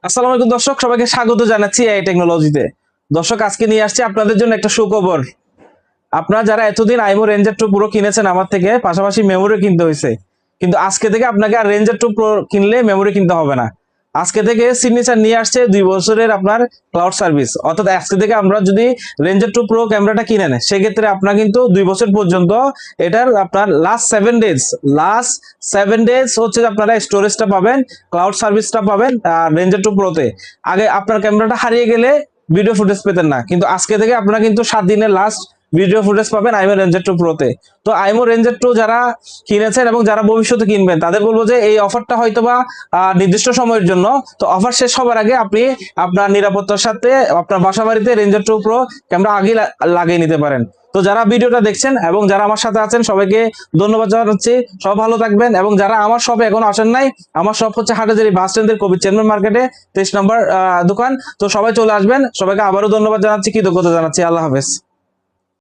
আসসালামু আলাইকুম দর্শক, সবাইকে স্বাগত জানাচ্ছি এই টেকনোলজিতে। দর্শক, আজকে নিয়ে আসছি আপনাদের জন্য একটা সুখবর। আপনারা যারা এতদিন আইমো রেঞ্জার 2 প্রো কিনেছেন আমার থেকে, পাশাপাশি মেমোরি কিনতে হয়েছে, কিন্তু আজকে থেকে আপনাকে আর রেঞ্জার 2 প্রো কিনলে মেমোরি কিনতে হবে না। আজকে থেকে সিগনেচার নিয়ে আসছে 2 বছরের আপনার ক্লাউড সার্ভিস। অর্থাৎ আজকে থেকে আমরা যদি রেঞ্জার 2 প্রো ক্যামেরাটা কিনেন, সেক্ষেত্রে আপনার কিন্তু 2 বছর পর্যন্ত এটার আপনার লাস্ট 7 ডেজ হচ্ছে যে আপনারা স্টোরেজটা পাবেন, ক্লাউড সার্ভিসটা পাবেন রেঞ্জার 2 প্রোতে। আগে আপনার ক্যামেরাটা হারিয়ে গেলে ভিডিও ফুটেজ পেতেন না, কিন্তু আজকে থেকে আপনারা কিন্তু 7 দিনের লাস্ট ভিডিও ফুটেজ পাবেন আইমো রেঞ্জার 2 প্রোতে। তো আইমো রেঞ্জার 2 যারা কিনেছেন এবং যারা ভবিষ্যতে কিনবেন, তাদের বলবো যে এই অফারটা হয়তোবা নির্দিষ্ট সময়ের জন্য। তো অফার শেষ হবার আগে আপনি আপনার নিরাপত্তার সাথে আপনার বাসা বাড়িতে রেঞ্জার 2 প্রো ক্যামেরা আগে লাগিয়ে নিতে পারেন। তো যারা ভিডিওটা দেখছেন এবং যারা আমার সাথে আছেন, সবাইকে ধন্যবাদ জানাচ্ছি। সব ভালো থাকবেন। এবং যারা আমার শপে এখন আসেন নাই, আমার শপ হচ্ছে হাটাজারি বাস স্ট্যান্ডের কবির চেয়ারম্যান মার্কেটে 23 নম্বর দোকান। তো সবাই চলে আসবেন। সবাইকে আবারও ধন্যবাদ জানাচ্ছি, কৃতজ্ঞতা জানাচ্ছি। আল্লাহ হাফেজ।